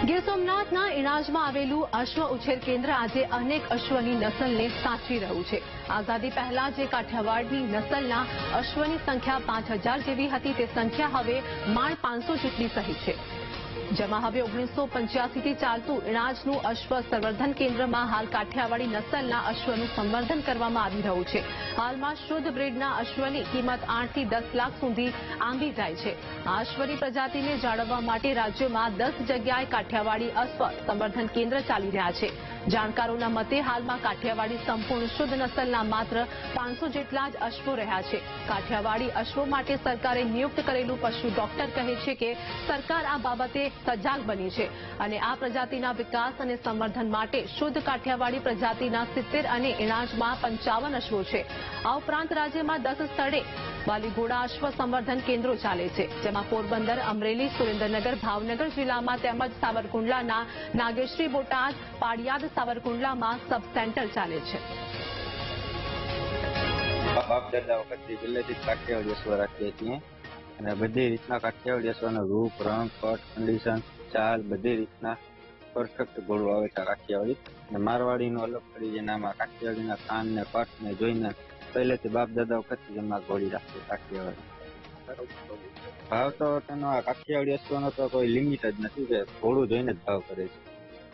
ગીર સોમનાથના ઇણાજમાં આવેલું અશ્વ ઉછેર કેન્દ્ર આજે અનેક અશ્વની નસલને સાચવી રહ્યું છે। આઝાદી પહેલા જે કાઠિયાવાડની નસલના અશ્વની સંખ્યા 5000 જેવી હતી તે સંખ્યા હવે માંડ 500 જેટલી થઈ છે। જેમાં હવે 1985થી ચાલતું ઇણાજનું અશ્વ સંવર્ધન કેન્દ્રમાં હાલ કાઠિયાવાડી નસલના અશ્વનું સંવર્ધન કરવામાં આવી રહ્યું છે। હાલમાં શુદ્ધ બ્રીડના અશ્વની કિંમત 8 થી 10 લાખ સુધી આંબી જાય છે। આ અશ્વની પ્રજાતિને જાળવવા માટે રાજ્યમાં 10 જગ્યાએ કાઠિયાવાડી અશ્વ સંવર્ધન કેન્દ્ર ચાલી રહ્યા છે। જાણકારોના મતે હાલમાં કાઠિયાવાડી સંપૂર્ણ શુદ્ધ નસલના માત્ર 500 જેટલા જ અશ્વો રહ્યા છે। કાઠિયાવાડી અશ્વો માટે સરકારે નિયુક્ત કરેલું પશુ ડોક્ટર કહે છે કે સરકાર આ બાબતે સજાગ બની છે અને આ પ્રજાતિના વિકાસ અને સંવર્ધન માટે શુદ્ધ કાઠિયાવાડી પ્રજાતિના 70 અને ઇણાજમાં 55 અશ્વો છે। આ ઉપરાંત રાજ્યમાં 10 સ્થળે વાલીઘોડા અશ્વ સંવર્ધન કેન્દ્રો ચાલે છે, જેમાં પોરબંદર, અમરેલી, સુરેન્દ્રનગર, ભાવનગર જિલ્લામાં તેમજ સાવરકુંડલાના નાગેશ્રી, બોટાદ, પાડિયાદ, સાવરકુંડલામાં સબ સેન્ટર ચાલે છે। બાપ દાદા વખતથી પહેલેથી કાઠિયાવાડી અશ્વ રાખીએ છીએ અને બધી રીતના કાઠિયાવાડી અશ્વનો રૂપ, રંગ, કટ, કન્ડિશન, ચાલ બધી રીતના પરફેક્ટ ઘોડું આવે છે કાઠિયાવાડી। અને મારવાડીનું અલગ કરી જેનામાં કાઠિયાવાડીના કાન ને કટ ને જોઈને પહેલેથી બાપ દાદા વખતથી એમાં ઘોડી રાખીએ કાઠિયાવાડી। ભાવ તો તેનો આ કાઠિયાવાડી અશ્વનો તો કોઈ લિમિટ જ નથી કે ઘોડું જોઈને જ ભાવ કરે છે।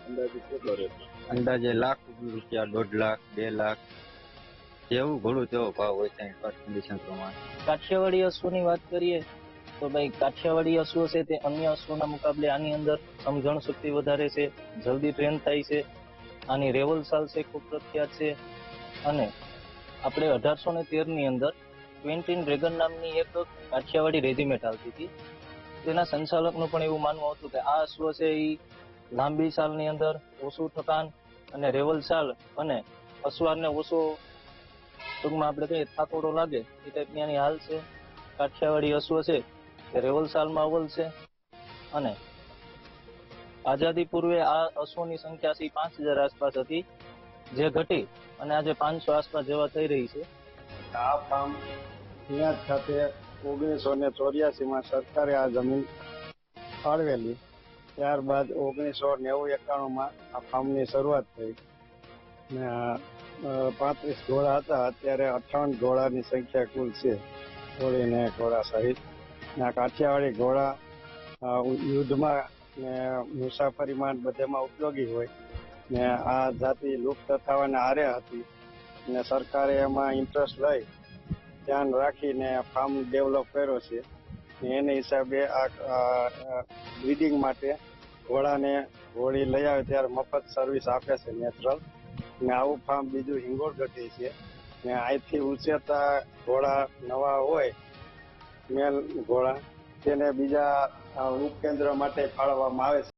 અંદાજે કેટલો રહેશે? અંદાજે લાખ રૂપિયા, 1.5 લાખ, 2 લાખ જેવું ઘોડું તેવો ભાવ હોય છે કન્ડિશન પ્રમાણે। કાઠિયાવાડી અશ્વની વાત કરીએ તો ભાઈ કાઠિયાવાડી અશ્વ છે તે અન્ય અશ્વના મુકાબલે આની અંદર સમજણ શક્તિ વધારે છે, જલ્દી ટ્રેન થાય છે। આની રેવલ સાલ છે ખૂબ પ્રખ્યાત છે અને આપણે 1813ની અંદર ક્વિન્ટીન ડ્રેગન નામની એક કાઠિયાવાડી રેજિમેન્ટ આવતી હતી। તેના સંચાલકનું પણ એવું માનવું હતું કે આ અશ્વ છે એ લાંબી સાલની અંદર ઓછું થકાન અને રેવલ સાલ અને અસવારને ઓછો ટૂંકમાં આપણે કહીએ થાકોડો લાગે એ ટાઈપની આની હાલ છે। કાઠિયાવાડી અશ્વ છે તે રેવલ સાલમાં અવ્વલ છે અને આઝાદી પૂર્વે આ અશ્વની સંખ્યા 5000 આસપાસ હતી, જે ઘટી અને આજે 500 આસપાસ જેવા થઈ રહી છે। આ ફાર્મ અહીંયા ખાતે 1984માં સરકારે આ જમીન ફાળવેલી, ત્યારબાદ 1990-91માં આ ફાર્મની શરૂઆત થઈ ને 35 ઘોડા હતા, અત્યારે 58 ઘોડાની સંખ્યા કુલ છે ઘોડીને ઘોડા સહિત। આ કાઠિયાવાડી ઘોડા યુદ્ધમાં ને મુસાફરીમાં બધેમાં ઉપયોગી હોય ને આ જાતિ લુપ્ત થવાના આરે હતી ને સરકારે એમાં ઇન્ટરેસ્ટ લઈ ધ્યાન રાખીને ફાર્મ ડેવલપ કર્યો છે। એને હિસાબે આ બ્રીડિંગ માટે ઘોડી લઈ આવે ત્યારે મફત સર્વિસ આપે છે નેચરલ ને આવું ફાર્મ બીજું હિંગોળગઢી છે ને અહીંથી ઉછેરતા ઘોડા નવા હોય મેલ ઘોડા તેને બીજા ઉપકેન્દ્ર માટે ફાળવવામાં આવે છે।